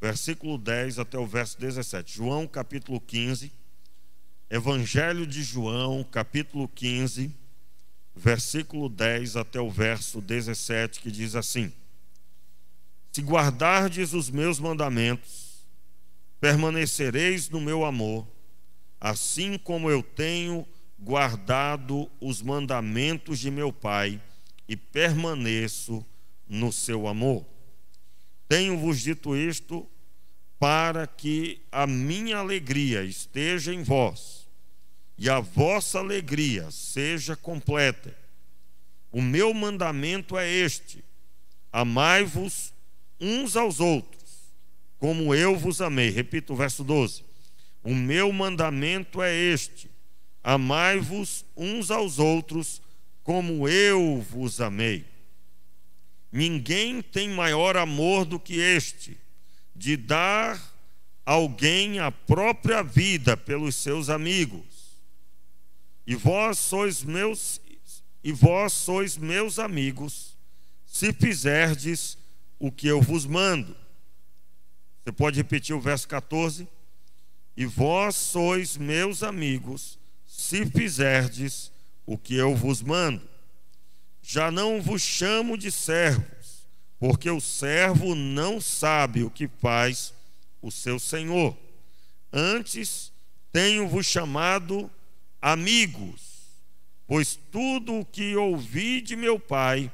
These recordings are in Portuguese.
versículo 10 até o verso 17. João, capítulo 15, Evangelho de João, capítulo 15, versículo 10 até o verso 17, que diz assim: Se guardardes os meus mandamentos, permanecereis no meu amor, assim como eu tenho guardado os mandamentos de meu Pai e permaneço no seu amor. Tenho-vos dito isto para que a minha alegria esteja em vós e a vossa alegria seja completa. O meu mandamento é este: amai-vos uns aos outros, como eu vos amei. Repito o verso 12. O meu mandamento é este: amai-vos uns aos outros, como eu vos amei. Ninguém tem maior amor do que este, de dar alguém a própria vida pelos seus amigos. E vós sois meus amigos, se fizerdes o que eu vos mando. Você pode repetir o verso 14? E vós sois meus amigos, se fizerdes o que eu vos mando. Já não vos chamo de servos, porque o servo não sabe o que faz o seu senhor. Antes tenho-vos chamado amigos, pois tudo o que ouvi de meu Pai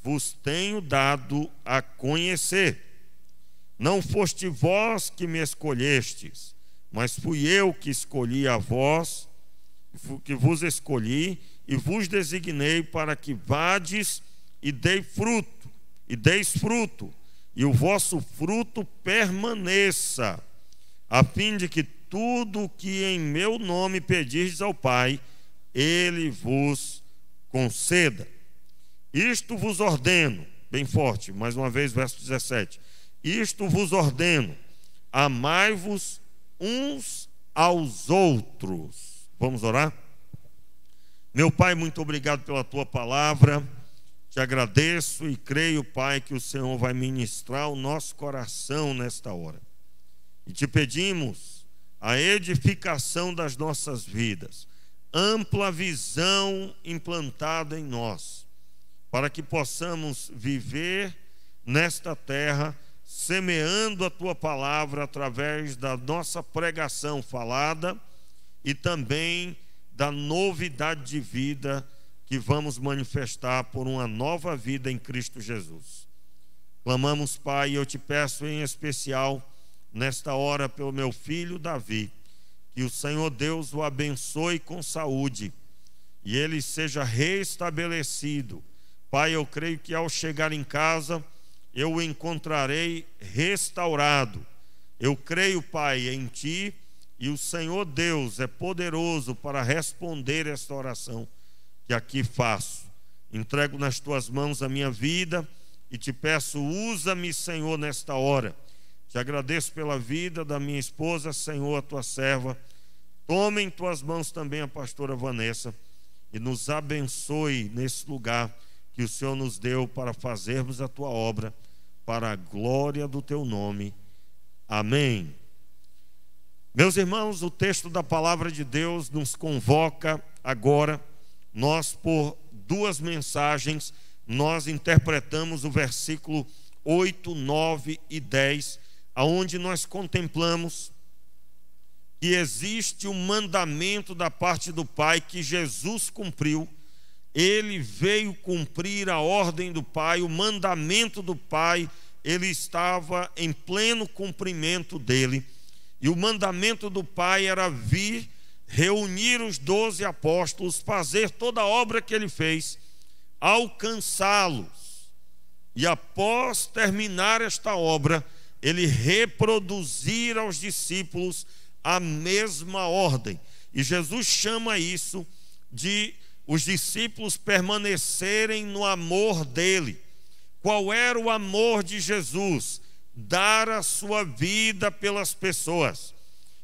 vos tenho dado a conhecer. Não foste vós que me escolhestes, mas fui eu que escolhi a vós, que vos escolhi e vos designei para que vades e deis fruto, e o vosso fruto permaneça, a fim de que tudo o que em meu nome pedirdes ao Pai, Ele vos conceda. Isto vos ordeno, bem forte, mais uma vez, verso 17. Isto vos ordeno: amai-vos uns aos outros. Vamos orar? Meu Pai, muito obrigado pela Tua palavra. Te agradeço e creio, Pai, que o Senhor vai ministrar o nosso coração nesta hora. E te pedimos a edificação das nossas vidas, ampla visão implantada em nós, para que possamos viver nesta terra, semeando a Tua palavra através da nossa pregação falada e também da novidade de vida que vamos manifestar por uma nova vida em Cristo Jesus. Clamamos, Pai, e eu te peço em especial, nesta hora, pelo meu filho Davi, que o Senhor Deus o abençoe com saúde e ele seja restabelecido. Pai, eu creio que ao chegar em casa, eu o encontrarei restaurado. Eu creio, Pai, em Ti, e o Senhor Deus é poderoso para responder esta oração que aqui faço. Entrego nas Tuas mãos a minha vida e te peço, usa-me, Senhor, nesta hora. Te agradeço pela vida da minha esposa, Senhor, a Tua serva. Tome em Tuas mãos também a pastora Vanessa e nos abençoe nesse lugar que o Senhor nos deu para fazermos a Tua obra, para a glória do Teu nome. Amém. Meus irmãos, o texto da palavra de Deus nos convoca agora. Nós, por duas mensagens, nós interpretamos o versículo 8, 9 e 10, aonde nós contemplamos que existe um mandamento da parte do Pai que Jesus cumpriu. Ele veio cumprir a ordem do Pai, o mandamento do Pai, ele estava em pleno cumprimento dele. E o mandamento do Pai era vir, reunir os 12 apóstolos, fazer toda a obra que ele fez, alcançá-los. E após terminar esta obra, ele reproduzir aos discípulos a mesma ordem. E Jesus chama isso de os discípulos permanecerem no amor dele. Qual era o amor de Jesus? Dar a sua vida pelas pessoas.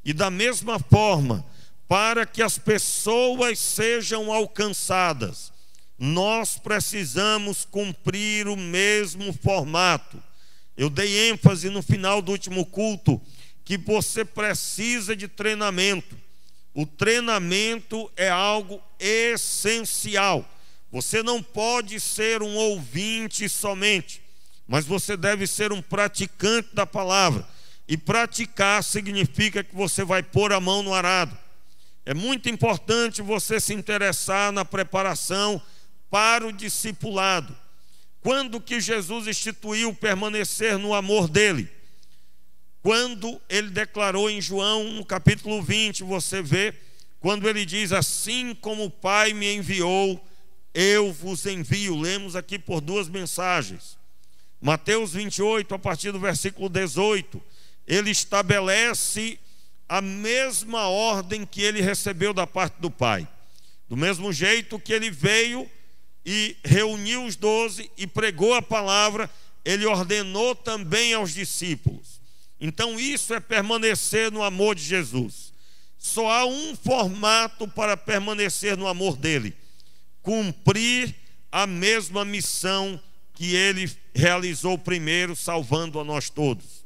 E da mesma forma, para que as pessoas sejam alcançadas, nós precisamos cumprir o mesmo formato. Eu dei ênfase no final do último culto que você precisa de treinamento. O treinamento é algo essencial. Você não pode ser um ouvinte somente, mas você deve ser um praticante da palavra. E praticar significa que você vai pôr a mão no arado. É muito importante você se interessar na preparação para o discipulado. Quando que Jesus instituiu permanecer no amor dele? Quando ele declarou em João, no capítulo 20, você vê, quando ele diz: assim como o Pai me enviou, eu vos envio. Lemos aqui por duas mensagens. Mateus 28, a partir do versículo 18, ele estabelece a mesma ordem que ele recebeu da parte do Pai. Do mesmo jeito que ele veio e reuniu os 12 e pregou a palavra, ele ordenou também aos discípulos. Então isso é permanecer no amor de Jesus. Só há um formato para permanecer no amor dele: cumprir a mesma missão que ele realizou primeiro, salvando a nós todos.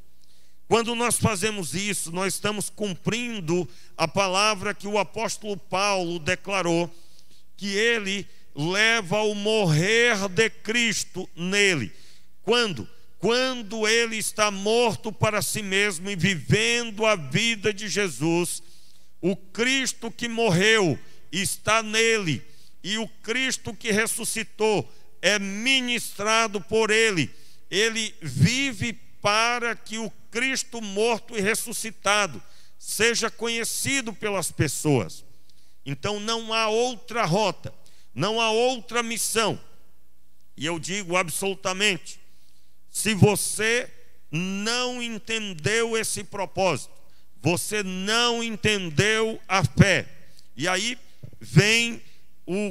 Quando nós fazemos isso, nós estamos cumprindo a palavra que o apóstolo Paulo declarou, que ele leva o morrer de Cristo nele. Quando? Quando ele está morto para si mesmo e vivendo a vida de Jesus, o Cristo que morreu está nele, e o Cristo que ressuscitou é ministrado por ele. Ele vive para que o Cristo morto e ressuscitado seja conhecido pelas pessoas. Então não há outra rota, não há outra missão. E eu digo absolutamente, se você não entendeu esse propósito, você não entendeu a fé. E aí vem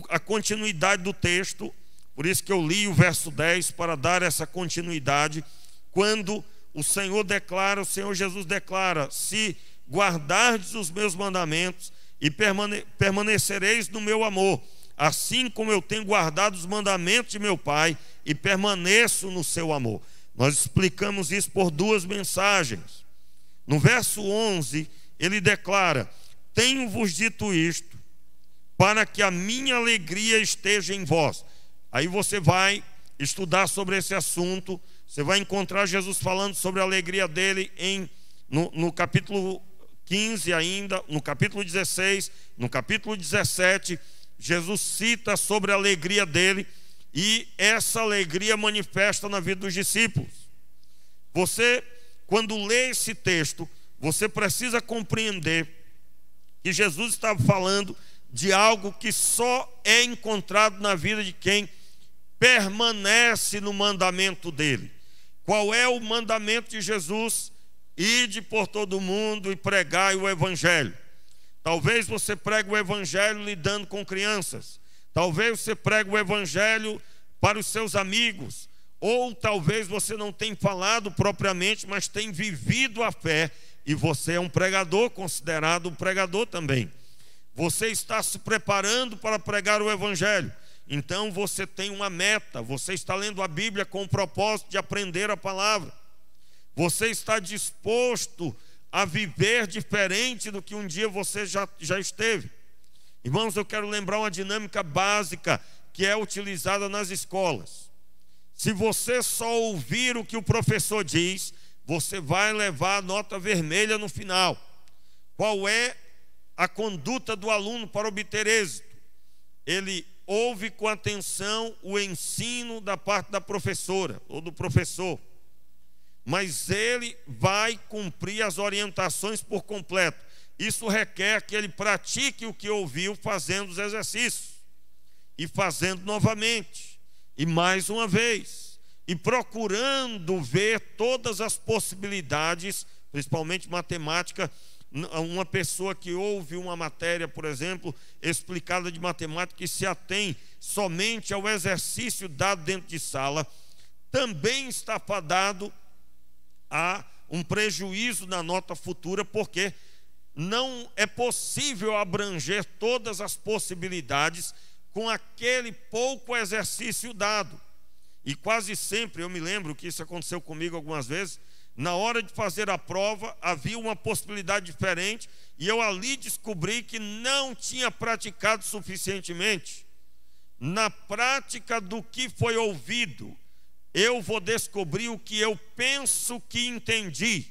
a continuidade do texto. Por isso que eu li o verso 10 para dar essa continuidade. Quando o Senhor declara, o Senhor Jesus declara: se guardardes os meus mandamentos e permanecereis no meu amor, assim como eu tenho guardado os mandamentos de meu Pai e permaneço no seu amor. Nós explicamos isso por duas mensagens. No verso 11, ele declara: tenho-vos dito isto, para que a minha alegria esteja em vós. Aí você vai estudar sobre esse assunto, você vai encontrar Jesus falando sobre a alegria dele no capítulo 15 ainda, no capítulo 16, no capítulo 17, Jesus cita sobre a alegria dele, e essa alegria manifesta na vida dos discípulos. Você, quando lê esse texto, você precisa compreender que Jesus estava falando de algo que só é encontrado na vida de quem permanece no mandamento dele. Qual é o mandamento de Jesus? Ide por todo o mundo e pregai o evangelho. Talvez você pregue o evangelho lidando com crianças, talvez você pregue o evangelho para os seus amigos, ou talvez você não tenha falado propriamente, mas tem vivido a fé, e você é um pregador, considerado um pregador também. Você está se preparando para pregar o evangelho, então você tem uma meta, você está lendo a Bíblia com o propósito de aprender a palavra, você está disposto a viver diferente do que um dia você já esteve. Irmãos, eu quero lembrar uma dinâmica básica que é utilizada nas escolas. Se você só ouvir o que o professor diz, você vai levar a nota vermelha no final. Qual é a conduta do aluno para obter êxito? Ele ouve com atenção o ensino da parte da professora ou do professor, mas ele vai cumprir as orientações por completo. Isso requer que ele pratique o que ouviu, fazendo os exercícios, e fazendo novamente, e mais uma vez, e procurando ver todas as possibilidades, principalmente matemática. Uma pessoa que ouve uma matéria, por exemplo, explicada de matemática, e se atém somente ao exercício dado dentro de sala, também está fadado a um prejuízo na nota futura, porque não é possível abranger todas as possibilidades com aquele pouco exercício dado. E quase sempre, eu me lembro que isso aconteceu comigo algumas vezes, na hora de fazer a prova, havia uma possibilidade diferente, e eu ali descobri que não tinha praticado suficientemente. Na prática do que foi ouvido, eu vou descobrir o que eu penso que entendi.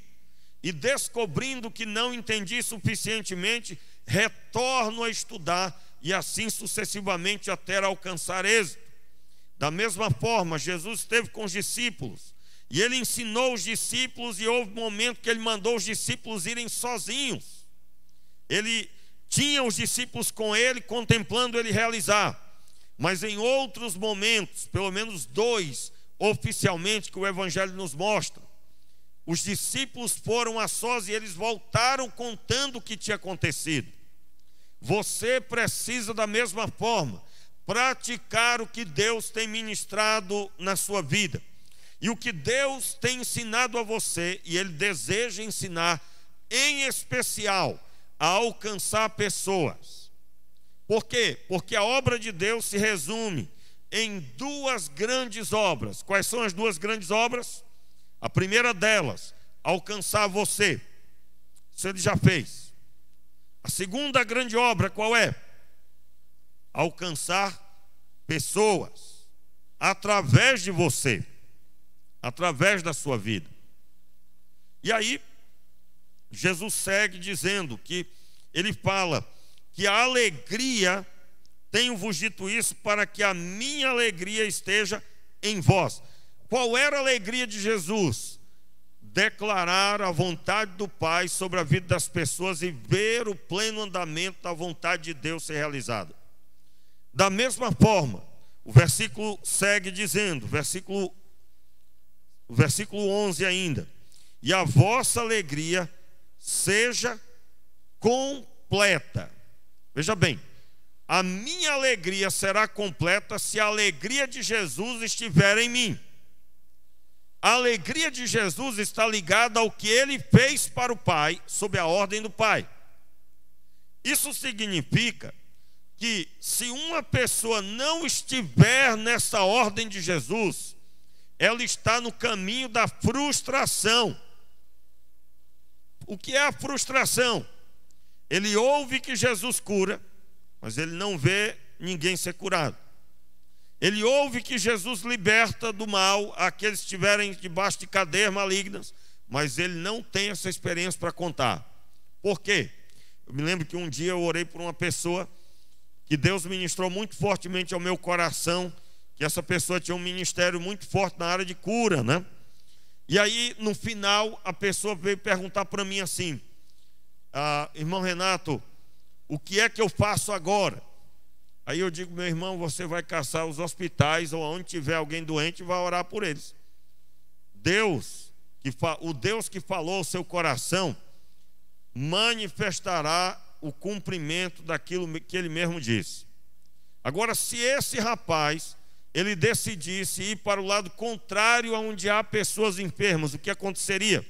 E descobrindo que não entendi suficientemente, retorno a estudar e assim sucessivamente até alcançar êxito. Da mesma forma, Jesus esteve com os discípulos e ele ensinou os discípulos, e houve um momento que ele mandou os discípulos irem sozinhos. Ele tinha os discípulos com ele, contemplando ele realizar. Mas em outros momentos, pelo menos 2 oficialmente que o Evangelho nos mostra, os discípulos foram a sós e eles voltaram contando o que tinha acontecido. Você precisa da mesma forma praticar o que Deus tem ministrado na sua vida. E o que Deus tem ensinado a você, e Ele deseja ensinar, em especial, a alcançar pessoas. Por quê? Porque a obra de Deus se resume em 2 grandes obras. Quais são as 2 grandes obras? A primeira delas, alcançar você. Isso ele já fez. A segunda grande obra, qual é? Alcançar pessoas através de você, através da sua vida. E aí, Jesus segue dizendo que ele fala que a alegria, tenho-vos dito isso para que a minha alegria esteja em vós. Qual era a alegria de Jesus? Declarar a vontade do Pai sobre a vida das pessoas e ver o pleno andamento da vontade de Deus ser realizada. Da mesma forma, o versículo segue dizendo, o versículo 11 ainda: e a vossa alegria seja completa. Veja bem, a minha alegria será completa se a alegria de Jesus estiver em mim. A alegria de Jesus está ligada ao que ele fez para o Pai, sob a ordem do Pai. Isso significa que se uma pessoa não estiver nessa ordem de Jesus, ela está no caminho da frustração. O que é a frustração? Ele ouve que Jesus cura, mas ele não vê ninguém ser curado. Ele ouve que Jesus liberta do mal aqueles que estiverem debaixo de cadeias malignas, mas ele não tem essa experiência para contar. Por quê? Eu me lembro que um dia eu orei por uma pessoa que Deus ministrou muito fortemente ao meu coração, que essa pessoa tinha um ministério muito forte na área de cura, né? E aí, no final, a pessoa veio perguntar para mim assim: irmão Renato, o que é que eu faço agora? Aí eu digo: meu irmão, você vai caçar os hospitais ou onde tiver alguém doente e vai orar por eles. O Deus que falou ao seu coração manifestará o cumprimento daquilo que ele mesmo disse. Agora, se esse rapaz ele decidisse ir para o lado contrário, aonde há pessoas enfermas, o que aconteceria?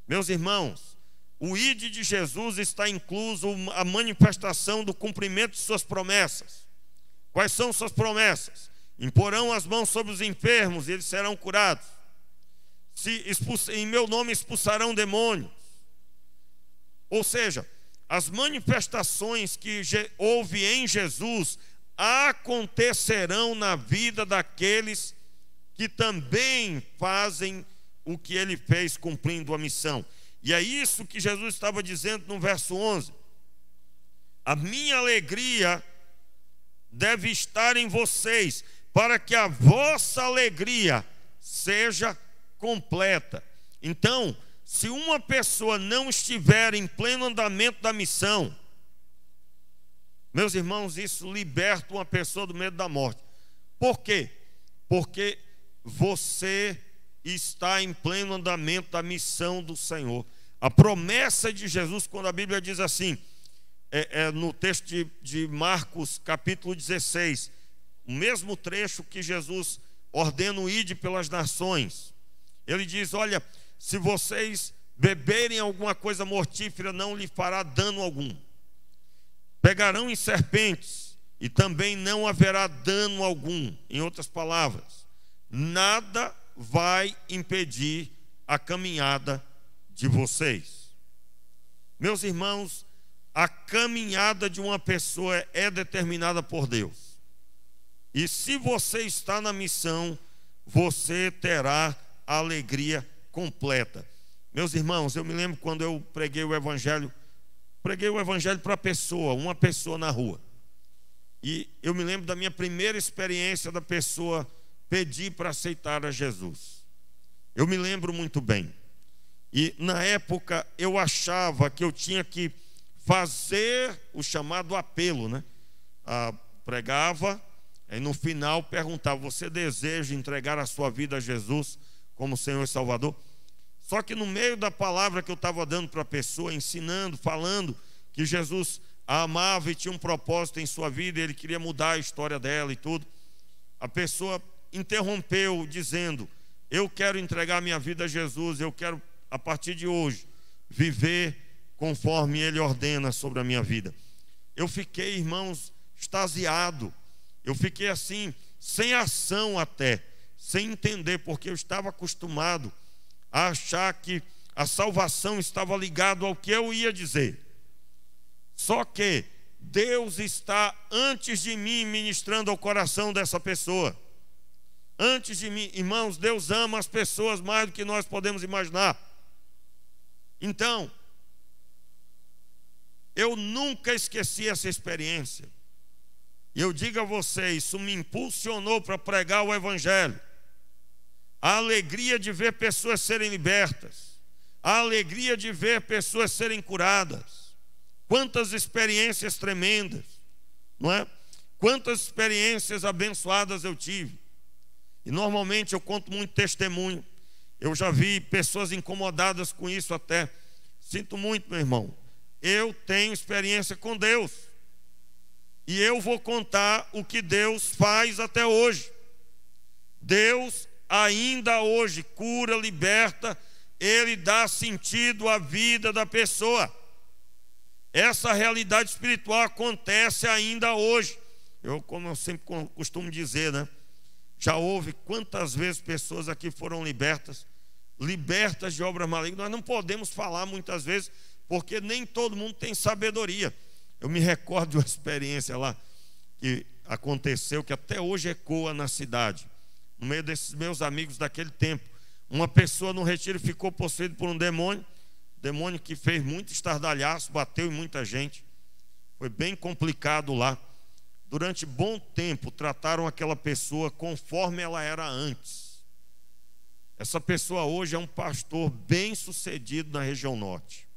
Meus irmãos, o ide de Jesus está incluso a manifestação do cumprimento de suas promessas. Quais são suas promessas? Imporão as mãos sobre os enfermos e eles serão curados. Em meu nome expulsarão demônios. Ou seja, as manifestações que houve em Jesus acontecerão na vida daqueles que também fazem o que ele fez, cumprindo a missão. E é isso que Jesus estava dizendo no verso 11: a minha alegria deve estar em vocês, para que a vossa alegria seja completa. Então, se uma pessoa não estiver em pleno andamento da missão, meus irmãos, isso liberta uma pessoa do medo da morte. Por quê? Porque você está em pleno andamento da missão do Senhor. A promessa de Jesus, quando a Bíblia diz assim, no texto de Marcos capítulo 16, o mesmo trecho que Jesus ordena o ide pelas nações, ele diz: olha, se vocês beberem alguma coisa mortífera, não lhe fará dano algum. Pegarão em serpentes e também não haverá dano algum. Em outras palavras, nada vai impedir a caminhada de vocês. Meus irmãos, a caminhada de uma pessoa é determinada por Deus. E se você está na missão, você terá a alegria completa. Meus irmãos, eu me lembro quando eu preguei o evangelho para uma pessoa na rua. E eu me lembro da minha primeira experiência da pessoa pedir para aceitar a Jesus. Eu me lembro muito bem. E na época eu achava que eu tinha que fazer o chamado apelo, né? Pregava, aí no final perguntava: você deseja entregar a sua vida a Jesus como Senhor e Salvador? Só que no meio da palavra que eu estava dando para a pessoa, ensinando, falando que Jesus a amava e tinha um propósito em sua vida, e Ele queria mudar a história dela e tudo, a pessoa interrompeu dizendo: eu quero entregar minha vida a Jesus, eu quero a partir de hoje viver conforme Ele ordena sobre a minha vida. Eu fiquei, irmãos, extasiado. Eu fiquei assim, sem ação até, sem entender, porque eu estava acostumado a achar que a salvação estava ligada ao que eu ia dizer. Só que Deus está antes de mim ministrando ao coração dessa pessoa. Antes de mim, irmãos, Deus ama as pessoas mais do que nós podemos imaginar. Então, eu nunca esqueci essa experiência. E eu digo a vocês, isso me impulsionou para pregar o evangelho. A alegria de ver pessoas serem libertas, a alegria de ver pessoas serem curadas. Quantas experiências tremendas, não é? Quantas experiências abençoadas eu tive. E normalmente eu conto muito testemunho. Eu já vi pessoas incomodadas com isso até. Sinto muito, meu irmão. Eu tenho experiência com Deus. E eu vou contar o que Deus faz até hoje. Deus ainda hoje cura, liberta, Ele dá sentido à vida da pessoa. Essa realidade espiritual acontece ainda hoje. Como eu sempre costumo dizer, né? Já houve quantas vezes pessoas aqui foram libertas de obras malignas. Nós não podemos falar muitas vezes, porque nem todo mundo tem sabedoria. Eu me recordo de uma experiência lá que aconteceu, que até hoje ecoa na cidade. No meio desses meus amigos daquele tempo, uma pessoa no retiro ficou possuída por um demônio que fez muito estardalhaço, bateu em muita gente. Foi bem complicado lá. Durante bom tempo trataram aquela pessoa conforme ela era antes. Essa pessoa hoje é um pastor bem sucedido na região norte,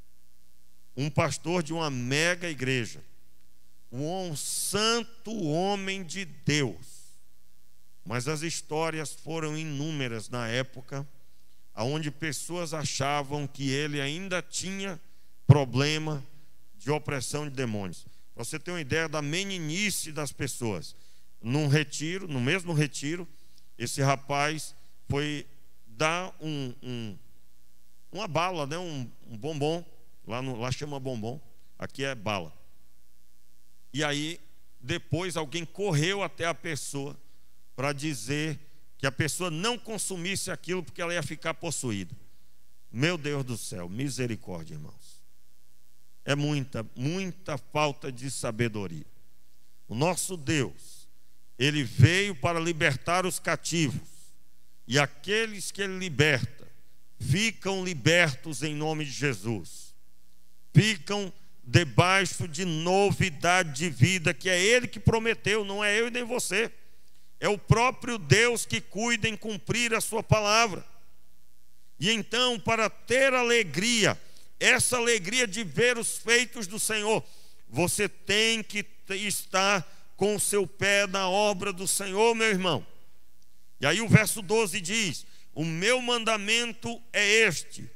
um pastor de uma mega igreja, um santo homem de Deus. Mas as histórias foram inúmeras na época, onde pessoas achavam que ele ainda tinha problema de opressão de demônios. Para você ter uma ideia da meninice das pessoas, no mesmo retiro, esse rapaz foi dar uma bala, né, um bombom, lá chama bombom, aqui é bala. E aí, depois alguém correu até a pessoa para dizer que a pessoa não consumisse aquilo porque ela ia ficar possuída. Meu Deus do céu, misericórdia, irmãos. É muita falta de sabedoria. O nosso Deus, Ele veio para libertar os cativos, e aqueles que Ele liberta ficam libertos em nome de Jesus. Ficam debaixo de novidade de vida, que é Ele que prometeu, não é eu e nem você. É o próprio Deus que cuida em cumprir a sua palavra. E então, para ter alegria, essa alegria de ver os feitos do Senhor, você tem que estar com o seu pé na obra do Senhor, meu irmão. E aí o verso 12 diz: o meu mandamento é este: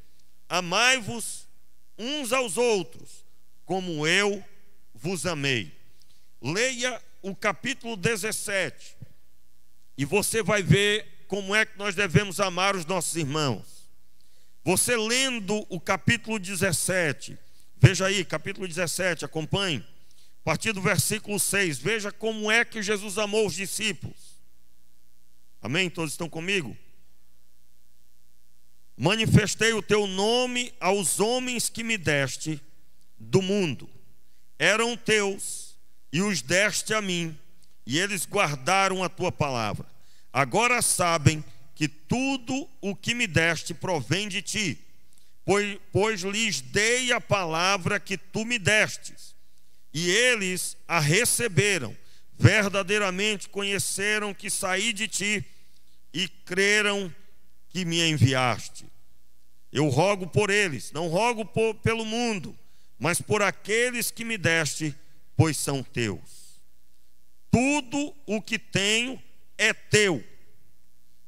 amai-vos uns aos outros, como eu vos amei. Leia o capítulo 17, e você vai ver como é que nós devemos amar os nossos irmãos. Você lendo o capítulo 17, veja aí, capítulo 17, acompanhe, a partir do versículo 6, veja como é que Jesus amou os discípulos. Amém? Todos estão comigo? Manifestei o teu nome aos homens que me deste do mundo. Eram teus e os deste a mim, e eles guardaram a tua palavra. Agora sabem que tudo o que me deste provém de ti, pois lhes dei a palavra que tu me destes, e eles a receberam. Verdadeiramente conheceram que saí de ti e creram que me enviaste. Eu rogo por eles, não rogo pelo mundo, mas por aqueles que me deste, pois são teus. Tudo o que tenho é teu,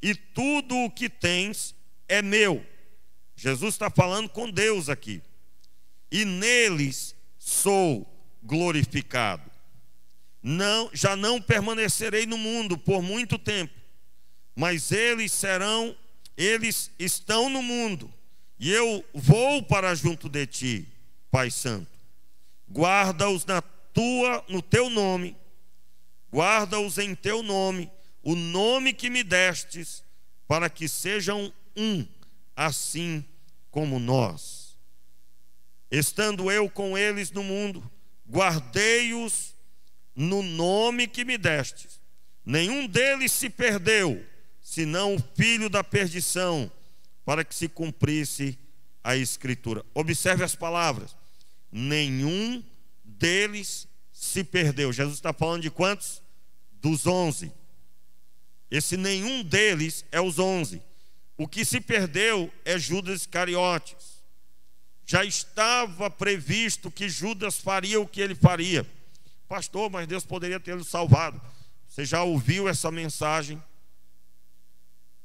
e tudo o que tens é meu. Jesus está falando com Deus aqui. E neles sou glorificado. Já não permanecerei no mundo por muito tempo, mas eles estão no mundo, e eu vou para junto de ti, Pai Santo. Guarda-os no teu nome, guarda-os em teu nome, o nome que me destes, para que sejam um, assim como nós. Estando eu com eles no mundo, guardei-os no nome que me destes. Nenhum deles se perdeu, senão o filho da perdição, para que se cumprisse a Escritura. Observe as palavras. Nenhum deles se perdeu. Jesus está falando de quantos? Dos 11. Esse nenhum deles é os 11. O que se perdeu é Judas Iscariotes. Já estava previsto que Judas faria o que ele faria. Pastor, mas Deus poderia tê-lo salvado. Você já ouviu essa mensagem?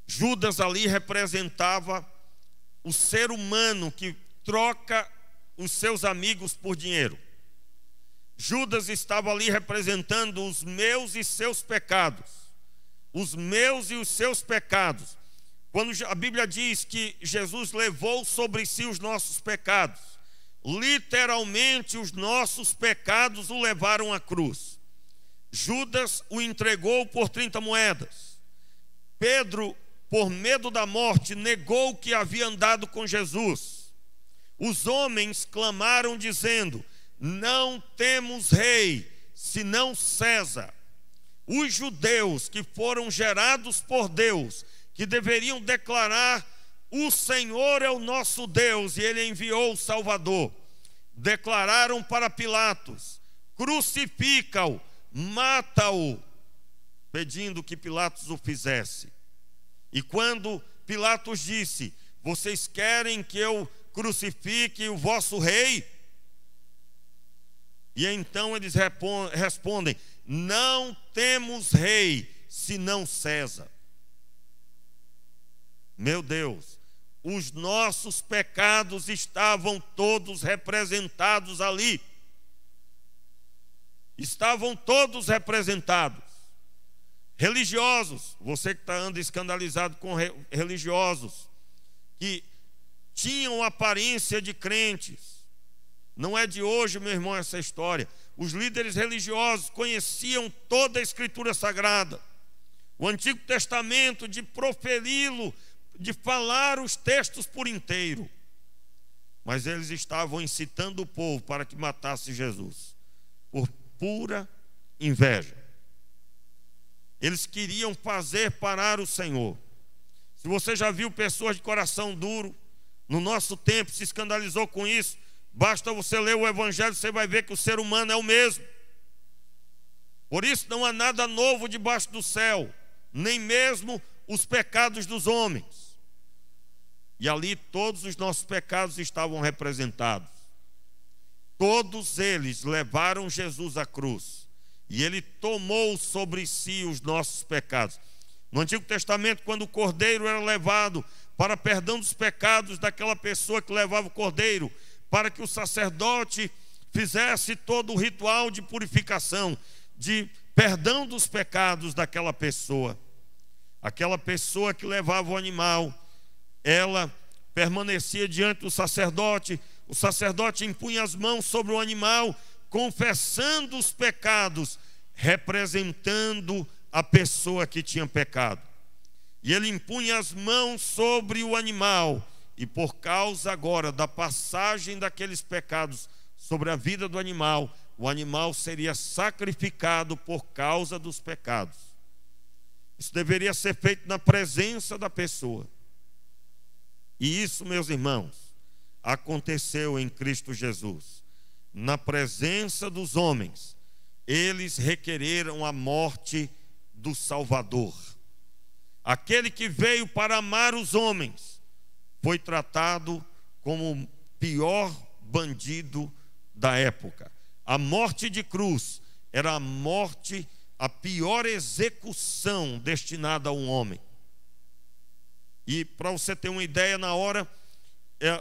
Judas ali representava o ser humano que troca os seus amigos por dinheiro. Judas estava ali representando os meus e seus pecados. Os meus e os seus pecados. Quando a Bíblia diz que Jesus levou sobre si os nossos pecados, literalmente os nossos pecados o levaram à cruz. Judas o entregou por 30 moedas. Pedro, por medo da morte, negou que havia andado com Jesus. Os homens clamaram dizendo: não temos rei, senão César. Os judeus que foram gerados por Deus, que deveriam declarar: o Senhor é o nosso Deus e Ele enviou o Salvador, declararam para Pilatos: crucifica-o, mata-o, pedindo que Pilatos o fizesse. E quando Pilatos disse: vocês querem que eu crucifique o vosso rei? E então eles respondem: não temos rei, senão César. Meu Deus, os nossos pecados estavam todos representados ali. Estavam todos representados. Religiosos, você que anda escandalizado com religiosos, que tinham aparência de crentes. Não é de hoje, meu irmão, essa história. Os líderes religiosos conheciam toda a Escritura Sagrada, o Antigo Testamento, de proferi-lo, de falar os textos por inteiro. Mas eles estavam incitando o povo para que matasse Jesus, por pura inveja. Eles queriam fazer parar o Senhor. Se você já viu pessoas de coração duro, no nosso tempo se escandalizou com isso, basta você ler o Evangelho, você vai ver que o ser humano é o mesmo. Por isso não há nada novo debaixo do céu, nem mesmo os pecados dos homens. E ali todos os nossos pecados estavam representados. Todos eles levaram Jesus à cruz, e Ele tomou sobre si os nossos pecados. No Antigo Testamento, quando o cordeiro era levado para perdão dos pecados daquela pessoa que levava o cordeiro, para que o sacerdote fizesse todo o ritual de purificação, de perdão dos pecados daquela pessoa. Aquela pessoa que levava o animal, ela permanecia diante do sacerdote, o sacerdote impunha as mãos sobre o animal, confessando os pecados, representando a pessoa que tinha pecado. E ele impunha as mãos sobre o animal, e por causa agora da passagem daqueles pecados sobre a vida do animal, o animal seria sacrificado por causa dos pecados. Isso deveria ser feito na presença da pessoa. E isso, meus irmãos, aconteceu em Cristo Jesus. Na presença dos homens, eles requereram a morte do Salvador. Aquele que veio para amar os homens foi tratado como o pior bandido da época. A morte de cruz era a morte, a pior execução destinada a um homem. E para você ter uma ideia, na hora,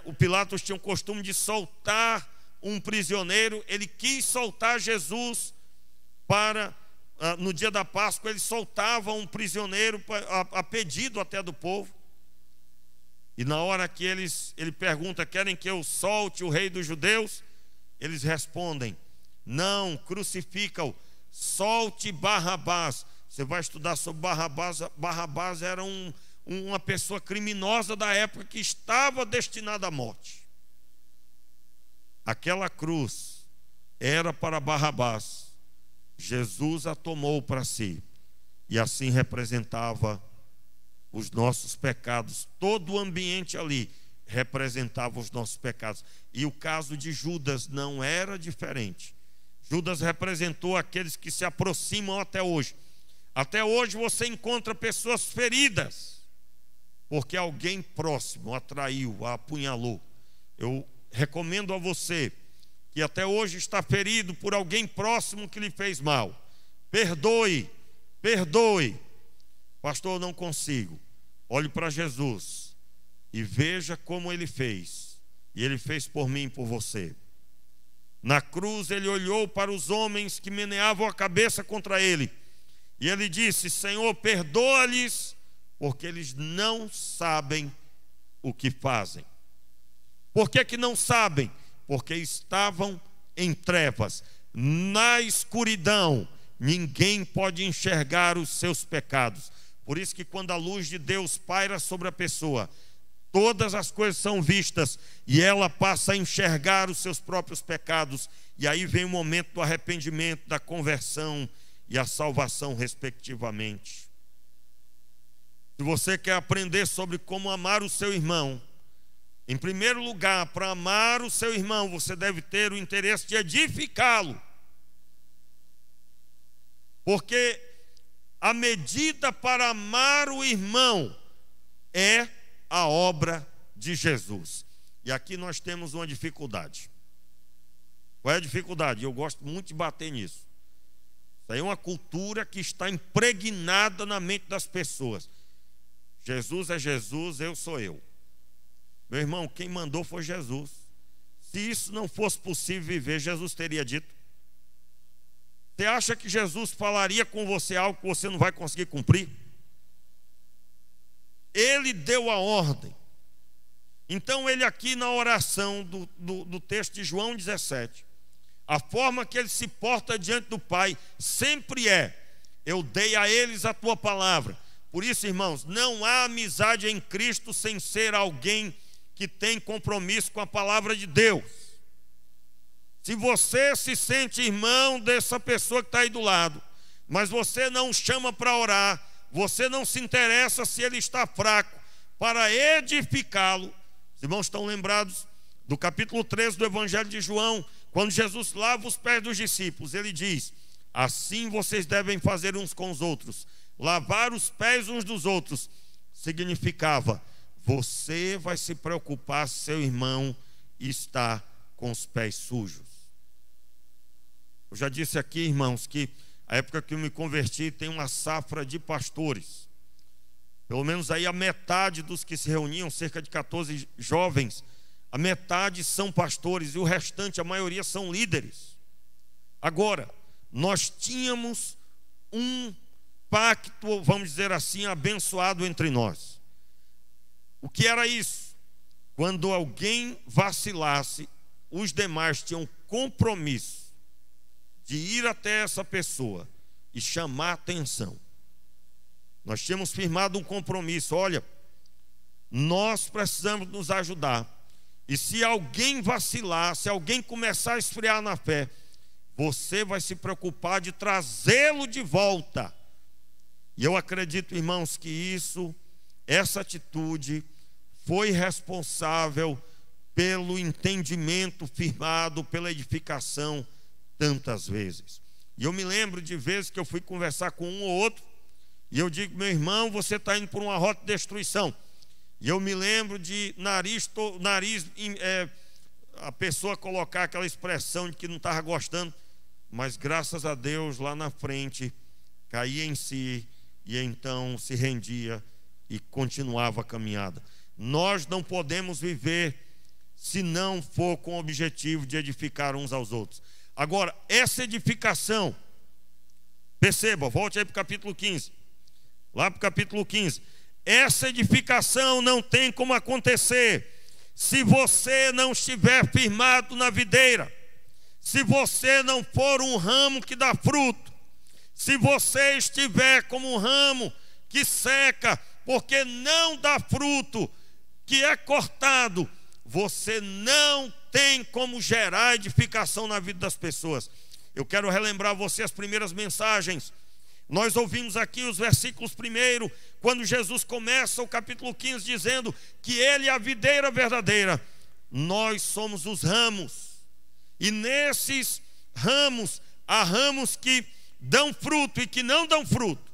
o Pilatos tinha o costume de soltar um prisioneiro. Ele quis soltar Jesus no dia da Páscoa. Ele soltava um prisioneiro a pedido até do povo. E na hora que ele pergunta: querem que eu solte o rei dos judeus? Eles respondem: não, crucifica-o, solte Barrabás. Você vai estudar sobre Barrabás. Barrabás era uma pessoa criminosa da época que estava destinada à morte. Aquela cruz era para Barrabás. Jesus a tomou para si, e assim representava os nossos pecados. Todo o ambiente ali representava os nossos pecados. E o caso de Judas não era diferente. Judas representou aqueles que se aproximam até hoje. Até hoje você encontra pessoas feridas porque alguém próximo a traiu, a apunhalou. Eu recomendo a você que até hoje está ferido por alguém próximo que lhe fez mal. Perdoe, perdoe. Pastor, eu não consigo. Olhe para Jesus e veja como ele fez. E ele fez por mim e por você. Na cruz ele olhou para os homens que meneavam a cabeça contra ele. E ele disse: Senhor, perdoa-lhes, porque eles não sabem o que fazem. Por que não sabem? Porque estavam em trevas, na escuridão. Ninguém pode enxergar os seus pecados. Por isso que quando a luz de Deus paira sobre a pessoa, todas as coisas são vistas e ela passa a enxergar os seus próprios pecados. E aí vem o momento do arrependimento, da conversão e a salvação, respectivamente. Se você quer aprender sobre como amar o seu irmão, em primeiro lugar, para amar o seu irmão, você deve ter o interesse de edificá-lo. Porque a medida para amar o irmão é a obra de Jesus. E aqui nós temos uma dificuldade. Qual é a dificuldade? Eu gosto muito de bater nisso. Isso aí é uma cultura que está impregnada na mente das pessoas. Jesus é Jesus, eu sou eu. Meu irmão, quem mandou foi Jesus. Se isso não fosse possível viver, Jesus teria dito. Você acha que Jesus falaria com você algo que você não vai conseguir cumprir? Ele deu a ordem. Então ele aqui na oração do texto de João 17, a forma que ele se porta diante do Pai sempre é: eu dei a eles a tua palavra. Por isso, irmãos, não há amizade em Cristo sem ser alguém que tem compromisso com a palavra de Deus. Se você se sente irmão dessa pessoa que está aí do lado, mas você não chama para orar, você não se interessa se ele está fraco, para edificá-lo. Os irmãos estão lembrados do capítulo 13 do Evangelho de João, quando Jesus lava os pés dos discípulos. Ele diz: assim vocês devem fazer uns com os outros. Lavar os pés uns dos outros significava: você vai se preocupar se seu irmão está com os pés sujos. Eu já disse aqui, irmãos, que a época que eu me converti tem uma safra de pastores. Pelo menos aí a metade dos que se reuniam, cerca de 14 jovens, a metade são pastores e o restante, a maioria, são líderes. Agora, nós tínhamos um pacto, vamos dizer assim, abençoado entre nós. O que era isso? Quando alguém vacilasse, os demais tinham compromisso de ir até essa pessoa e chamar a atenção. Nós tínhamos firmado um compromisso. Olha, nós precisamos nos ajudar. E se alguém vacilar, se alguém começar a esfriar na fé, você vai se preocupar de trazê-lo de volta. E eu acredito, irmãos, que essa atitude foi responsável pelo entendimento firmado, pela edificação tantas vezes. E eu me lembro de vezes que eu fui conversar com um ou outro, e eu digo: meu irmão, você está indo por uma rota de destruição. E eu me lembro de a pessoa colocar aquela expressão de que não estava gostando, mas graças a Deus lá na frente caía em si, e então se rendia e continuava a caminhada. Nós não podemos viver se não for com o objetivo de edificar uns aos outros. Agora, essa edificação, perceba, volte aí para o capítulo 15. Lá para o capítulo 15. Essa edificação não tem como acontecer se você não estiver firmado na videira, se você não for um ramo que dá fruto, se você estiver como um ramo que seca, porque não dá fruto, que é cortado, você não tem como gerar edificação na vida das pessoas. Eu quero relembrar você as primeiras mensagens. Nós ouvimos aqui os versículos primeiro, quando Jesus começa o capítulo 15 dizendo que Ele é a videira verdadeira, nós somos os ramos. E nesses ramos, há ramos que dão fruto e que não dão fruto.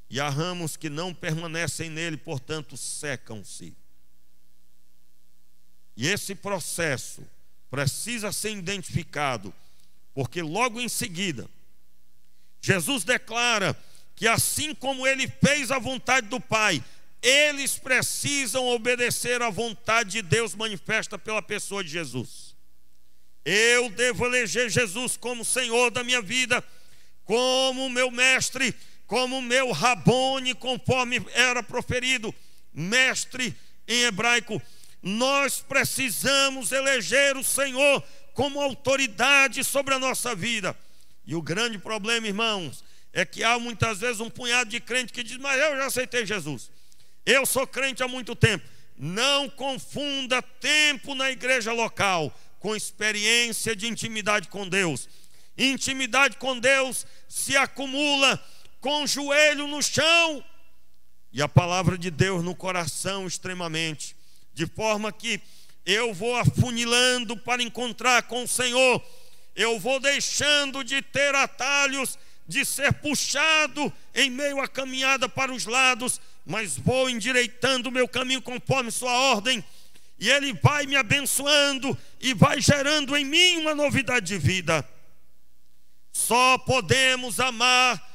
E há ramos que não permanecem nele, portanto secam-se. E esse processo precisa ser identificado, porque logo em seguida, Jesus declara que assim como Ele fez a vontade do Pai, eles precisam obedecer à vontade de Deus manifesta pela pessoa de Jesus. Eu devo eleger Jesus como Senhor da minha vida, como meu mestre, como meu Rabone, conforme era proferido, mestre em hebraico. Nós precisamos eleger o Senhor como autoridade sobre a nossa vida. E o grande problema, irmãos, é que há muitas vezes um punhado de crente que diz: mas eu já aceitei Jesus, eu sou crente há muito tempo. Não confunda tempo na igreja local com experiência de intimidade com Deus. Intimidade com Deus se acumula com o joelho no chão e a palavra de Deus no coração extremamente, de forma que eu vou afunilando para encontrar com o Senhor. Eu vou deixando de ter atalhos, de ser puxado em meio à caminhada para os lados, mas vou endireitando o meu caminho conforme sua ordem, e Ele vai me abençoando e vai gerando em mim uma novidade de vida. Só podemos amar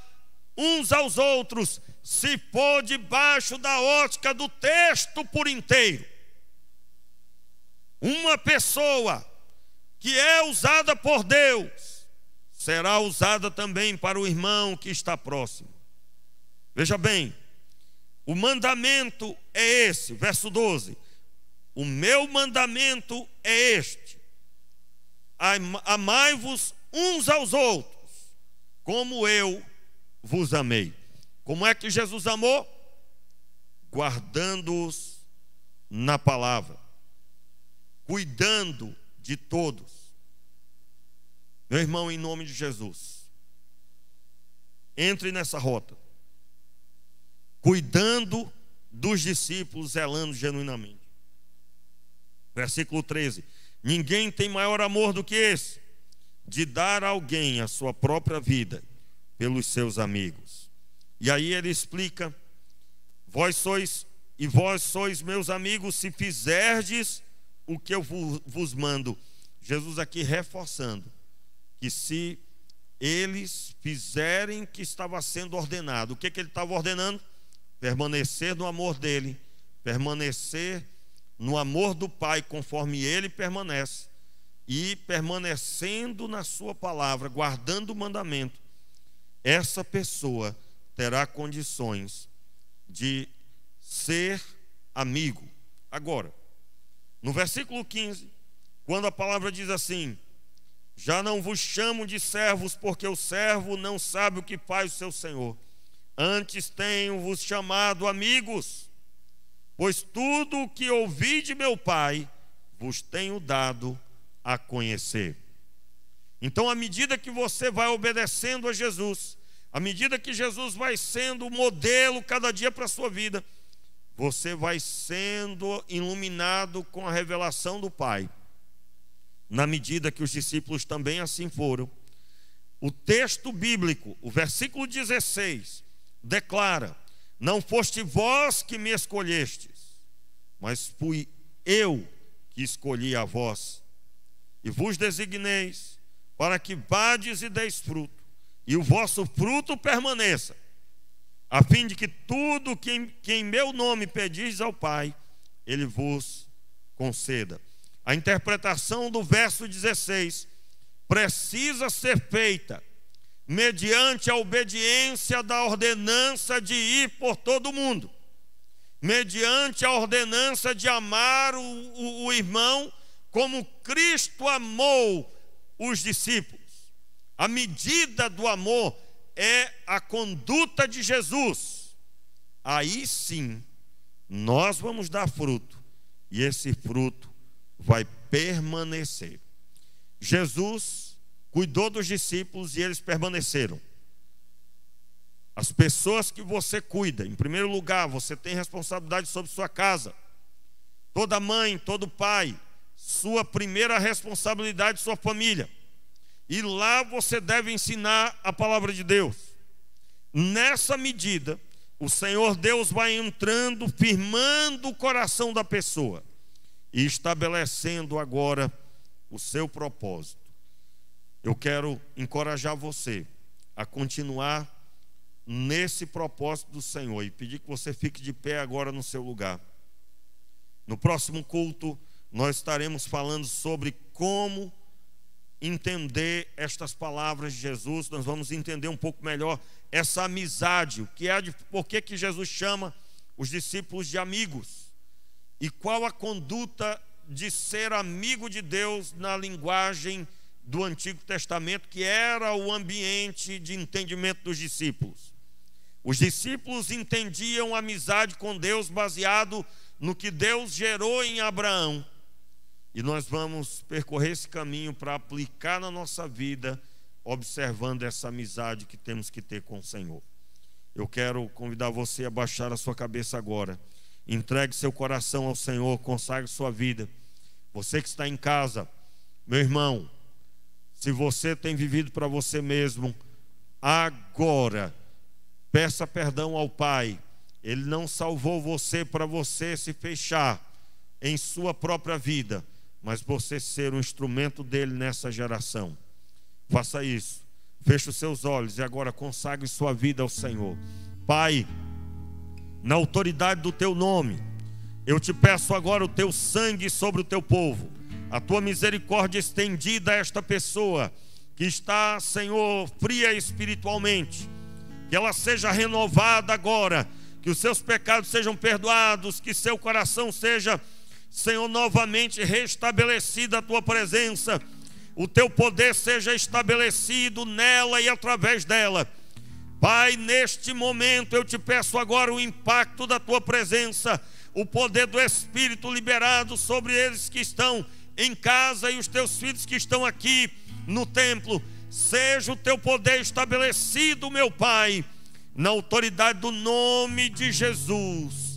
uns aos outros se for debaixo da ótica do texto por inteiro. Uma pessoa que é usada por Deus será usada também para o irmão que está próximo. Veja bem, o mandamento é esse, verso 12: o meu mandamento é este: amai-vos uns aos outros, como eu vos amei. Como é que Jesus amou? Guardando-os na palavra, cuidando de todos. Meu irmão, em nome de Jesus, entre nessa rota, cuidando dos discípulos, zelando genuinamente. Versículo 13: ninguém tem maior amor do que esse, de dar a alguém a sua própria vida pelos seus amigos. E aí ele explica: vós sois meus amigos se fizerdes o que eu vos mando. Jesus aqui reforçando que se eles fizerem o que estava sendo ordenado. O que ele estava ordenando? Permanecer no amor dele, permanecer no amor do Pai conforme ele permanece, e permanecendo na sua palavra, guardando o mandamento, essa pessoa terá condições de ser amigo. Agora, no versículo 15, quando a palavra diz assim: já não vos chamo de servos, porque o servo não sabe o que faz o seu senhor. Antes tenho-vos chamado amigos, pois tudo o que ouvi de meu Pai vos tenho dado a conhecer. Então, à medida que você vai obedecendo a Jesus, à medida que Jesus vai sendo o modelo cada dia para a sua vida, você vai sendo iluminado com a revelação do Pai. Na medida que os discípulos também assim foram. O texto bíblico, o versículo 16, declara: não foste vós que me escolhestes, mas fui eu que escolhi a vós, e vos designeis para que vades e deis fruto, e o vosso fruto permaneça, a fim de que tudo que em meu nome pedis ao Pai, Ele vos conceda. A interpretação do verso 16 precisa ser feita mediante a obediência da ordenança de ir por todo o mundo, mediante a ordenança de amar o irmão como Cristo amou os discípulos. A medida do amor é a conduta de Jesus. Aí sim, nós vamos dar fruto, e esse fruto vai permanecer. Jesus cuidou dos discípulos e eles permaneceram. As pessoas que você cuida, em primeiro lugar, você tem responsabilidade sobre sua casa. Toda mãe, todo pai, sua primeira responsabilidade, sua família. E lá você deve ensinar a palavra de Deus. Nessa medida, o Senhor Deus vai entrando, firmando o coração da pessoa e estabelecendo agora o seu propósito. Eu quero encorajar você a continuar nesse propósito do Senhor e pedir que você fique de pé agora no seu lugar. No próximo culto, nós estaremos falando sobre como entender estas palavras de Jesus. Nós vamos entender um pouco melhor essa amizade, por que Jesus chama os discípulos de amigos, e qual a conduta de ser amigo de Deus na linguagem do Antigo Testamento, que era o ambiente de entendimento dos discípulos. Os discípulos entendiam a amizade com Deus baseado no que Deus gerou em Abraão. E nós vamos percorrer esse caminho para aplicar na nossa vida, observando essa amizade que temos que ter com o Senhor. Eu quero convidar você a baixar a sua cabeça agora. Entregue seu coração ao Senhor, consagre sua vida. Você que está em casa, meu irmão, se você tem vivido para você mesmo, agora peça perdão ao Pai. Ele não salvou você para você se fechar em sua própria vida, mas você ser um instrumento dele nessa geração. Faça isso. Feche os seus olhos e agora consagre sua vida ao Senhor. Pai, na autoridade do teu nome, eu te peço agora o teu sangue sobre o teu povo, a tua misericórdia estendida a esta pessoa que está, Senhor, fria espiritualmente, que ela seja renovada agora, que os seus pecados sejam perdoados, que seu coração seja, Senhor, novamente restabelecido a tua presença, o teu poder seja estabelecido nela e através dela. Pai, neste momento eu te peço agora o impacto da tua presença, o poder do Espírito liberado sobre eles que estão em casa e os teus filhos que estão aqui no templo. Seja o teu poder estabelecido, meu Pai, na autoridade do nome de Jesus.